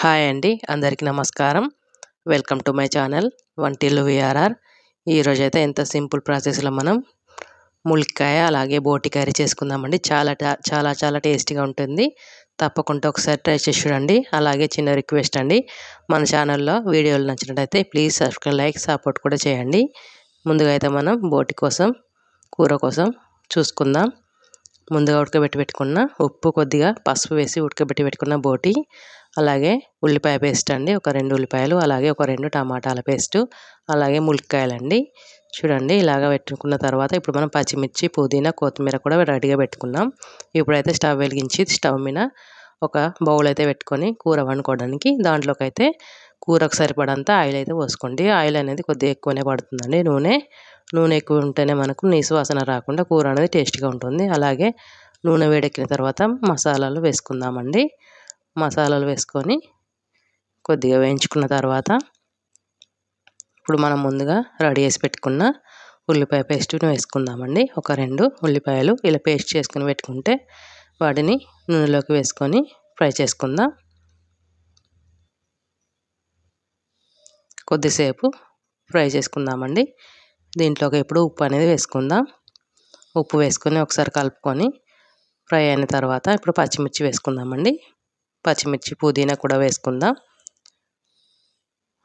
Hi అండి, అందరికీ నమస్కారం. Welcome to my channel Vantillu VRR. ఈరోజైతే ఎంత సింపుల్ ప్రాసెస్లో మనం ములక్కాయ అలాగే బోటి కర్రీ చేసుకుందామండి. చాలా చాలా టేస్టీగా ఉంటుంది. తప్పకుండా ఒకసారి ట్రై చేసి చూడండి. అలాగే చిన్న రిక్వెస్ట్ అండి, మన ఛానల్లో వీడియోలు నచ్చినట్టయితే ప్లీజ్ సబ్స్క్రైబ్, లైక్, సపోర్ట్ కూడా చేయండి. ముందుగా అయితే మనం బోటి కోసం కూర కోసం చూసుకుందాం. ముందుగా పెట్టుకున్న ఉప్పు, కొద్దిగా పసుపు వేసి పెట్టుకున్న బోటి, అలాగే ఉల్లిపాయ పేస్ట్ అండి, ఒక 2 ఉల్లిపాయలు, అలాగే ఒక 2 టమాటాల పేస్టు, అలాగే ములక్కాయలండి. చూడండి, ఇలాగ పెట్టుకున్న తర్వాత ఇప్పుడు మనం పచ్చిమిర్చి, పుదీనా, కొత్తిమీర కూడా రెడీగా పెట్టుకున్నాం. ఇప్పుడైతే స్టవ్ వెలిగించి స్టవ్ మీద ఒక బౌల్ అయితే పెట్టుకొని కూర వండుకోవడానికి, దాంట్లోకి అయితే కూరకు సరిపడంత ఆయిల్ అయితే పోసుకోండి. ఆయిల్ అనేది కొద్దిగా ఎక్కువనే పడుతుందండి. నూనె ఎక్కువ ఉంటేనే మనకు నీసు వాసన రాకుండా కూర అనేది టేస్ట్గా ఉంటుంది. అలాగే నూనె వేడెక్కిన తర్వాత మసాలాలు వేసుకుందామండి. మసాలాలు వేసుకొని కొద్దిగా వేయించుకున్న తర్వాత ఇప్పుడు మనం ముందుగా రెడీ చేసి పెట్టుకున్న ఉల్లిపాయ పేస్ట్ని వేసుకుందామండి. ఒక 2 ఉల్లిపాయలు ఇలా పేస్ట్ చేసుకుని పెట్టుకుంటే వాటిని నూనెలోకి వేసుకొని ఫ్రై చేసుకుందాం. కొద్దిసేపు ఫ్రై చేసుకుందామండి. దీంట్లోకి ఇప్పుడు ఉప్పు అనేది వేసుకుందాం. ఉప్పు వేసుకొని ఒకసారి కలుపుకొని ఫ్రై అయిన తర్వాత ఇప్పుడు పచ్చిమిర్చి వేసుకుందామండి. పచ్చిమిర్చి, పుదీనా కూడా వేసుకుందాం.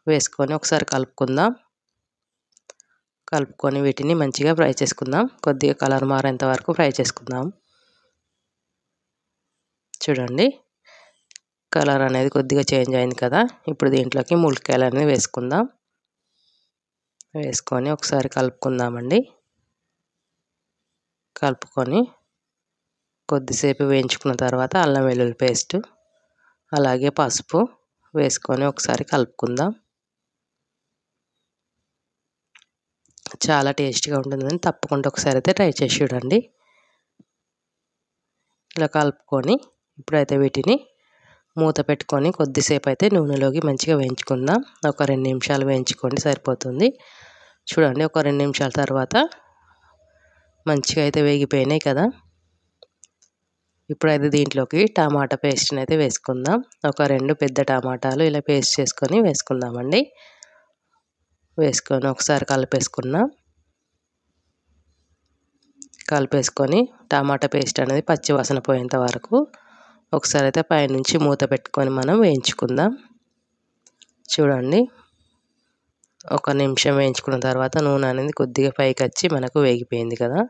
వేసుకొని ఒకసారి కలుపుకొని వీటిని మంచిగా ఫ్రై చేసుకుందాం. కొద్దిగా కలర్ మారేంత వరకు ఫ్రై చేసుకుందాం. చూడండి, కలర్ అనేది కొద్దిగా చేంజ్ అయింది కదా. ఇప్పుడు దీంట్లోకి ములక్కాయలు అనేది వేసుకుందాం. వేసుకొని ఒకసారి కలుపుకుందామండి. కలుపుకొని కొద్దిసేపు వేయించుకున్న తర్వాత అల్లం వెల్లుల్లి పేస్టు, అలాగే పసుపు వేసుకొని ఒకసారి కలుపుకుందాం. చాలా టేస్టీగా ఉంటుందని తప్పకుండా ఒకసారి అయితే ట్రై చేసి చూడండి. ఇలా కలుపుకొని ఇప్పుడైతే వీటిని మూత పెట్టుకొని కొద్దిసేపు అయితే నూనెలోకి మంచిగా వేయించుకుందాం. ఒక 2 నిమిషాలు వేయించుకోండి, సరిపోతుంది. చూడండి, ఒక 2 నిమిషాల తర్వాత మంచిగా అయితే వేగిపోయినాయి కదా. ఇప్పుడైతే దీంట్లోకి టమాటా పేస్ట్ని అయితే వేసుకుందాం. ఒక 2 పెద్ద టమాటాలు ఇలా పేస్ట్ చేసుకొని వేసుకుందామండి. వేసుకొని ఒకసారి కలిపేసుకొని టమాటా పేస్ట్ అనేది పచ్చి వాసన పోయేంత వరకు ఒకసారి అయితే పైనుంచి మూత పెట్టుకొని మనం వేయించుకుందాం. చూడండి, ఒక నిమిషం వేయించుకున్న తర్వాత నూనె అనేది కొద్దిగా పైకి వచ్చి మనకు వేగిపోయింది కదా.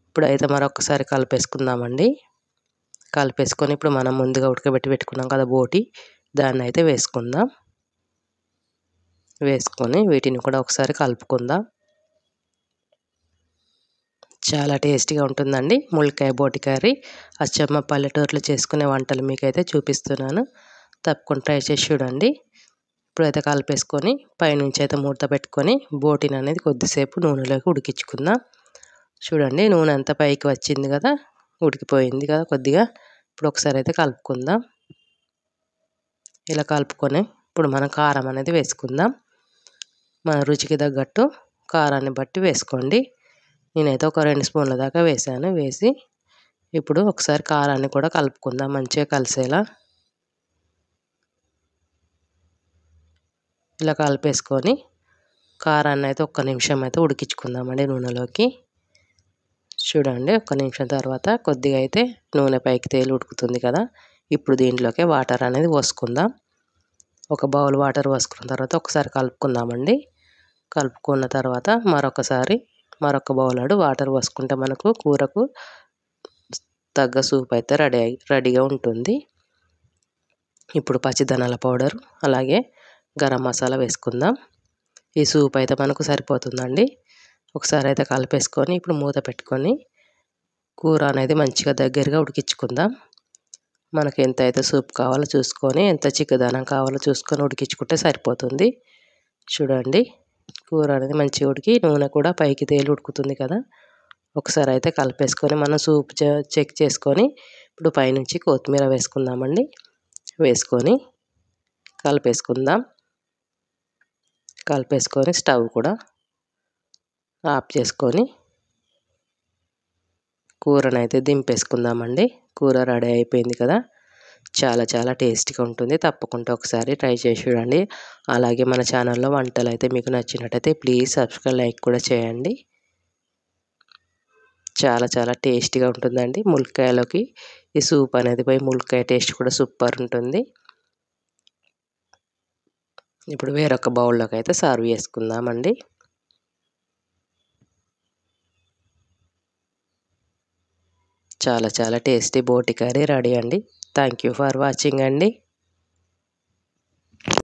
ఇప్పుడైతే మరొకసారి కలిపేసుకుందామండి. కలిపేసుకొని ఇప్పుడు మనం ముందుగా పెట్టుకున్నాం కదా బోటి, దాన్ని అయితే వేసుకుందాం. వేసుకొని వీటిని కూడా ఒకసారి కలుపుకుందాం. చాలా టేస్టీగా ఉంటుందండి ములక్కాయ బోటి కర్రీ. అచ్చమ్మ పల్లెటూరులో చేసుకునే వంటలు మీకైతే చూపిస్తున్నాను. తప్పకుండా ట్రై చేసి చూడండి. ఇప్పుడైతే కలిపేసుకొని పైనుంచి అయితే మూత పెట్టుకొని బోటిని అనేది కొద్దిసేపు నూనెలోకి ఉడికించుకుందాం. చూడండి, నూనె అంతా పైకి వచ్చింది కదా, ఉడికిపోయింది కదా కొద్దిగా. ఇప్పుడు ఒకసారి అయితే కలుపుకుందాం. ఇలా కలుపుకొని ఇప్పుడు మనం కారం అనేది వేసుకుందాం. మన రుచికి తగ్గట్టు కారాన్ని బట్టి వేసుకోండి. నేనైతే ఒక 2 స్పూన్ల దాకా వేసాను. వేసి ఇప్పుడు ఒకసారి కారాన్ని కూడా కలుపుకుందాం మంచిగా కలిసేలా. ఇలా కలిపేసుకొని కారాన్ని అయితే 1 నిమిషం అయితే ఉడికించుకుందామండి నూనెలోకి. చూడండి, 1 నిమిషం తర్వాత కొద్దిగా అయితే నూనె పైకి తేలి ఉడుకుతుంది కదా. ఇప్పుడు దీంట్లోకి వాటర్ అనేది పోసుకుందాం. ఒక బౌల్ వాటర్ పోసుకున్న తర్వాత ఒకసారి కలుపుకుందామండి. కలుపుకున్న తర్వాత మరొక బౌలడు వాటర్ పోసుకుంటే మనకు కూరకు తగ్గ సూప్ అయితే రెడీగా ఉంటుంది. ఇప్పుడు పచ్చిధనియాల పౌడర్, అలాగే గరం మసాలా వేసుకుందాం. ఈ సూప్ అయితే మనకు సరిపోతుందండి. ఒకసారి అయితే కలిపేసుకొని ఇప్పుడు మూత పెట్టుకొని కూర అనేది మంచిగా దగ్గరగా ఉడికించుకుందాం. మనకి ఎంత అయితే సూప్ కావాలో చూసుకొని, ఎంత చిక్కదనం కావాలో చూసుకొని ఉడికించుకుంటే సరిపోతుంది. చూడండి, కూర అనేది మంచిగా ఉడికి నూనె కూడా పైకి తేలి ఉడుకుతుంది కదా. ఒకసారి అయితే కలిపేసుకొని మనం సూప్ చెక్ చేసుకొని ఇప్పుడు పైనుంచి కొత్తిమీర వేసుకుందామండి. వేసుకొని కలిపేసుకొని స్టవ్ కూడా ఆఫ్ చేసుకొని కూరనైతే దింపేసుకుందామండి. కూర రెడీ అయిపోయింది కదా. చాలా చాలా టేస్టీగా ఉంటుంది. తప్పకుండా ఒకసారి ట్రై చేసి చూడండి. అలాగే మన ఛానల్లో వంటలు అయితే మీకు నచ్చినట్టయితే ప్లీజ్ సబ్స్క్రైబ్, లైక్ కూడా చేయండి. చాలా చాలా టేస్టీగా ఉంటుందండి. ములక్కాయలోకి ఈ సూప్ అనేది పోయి ములక్కాయ టేస్ట్ కూడా సూపర్ ఉంటుంది. ఇప్పుడు వేరొక బౌల్లోకి అయితే సర్వ్ చేసుకుందామండి. చాలా చాలా టేస్టీ బోటి కర్రీ రెడీ అండి. థ్యాంక్ యూ ఫర్ వాచింగ్ అండి.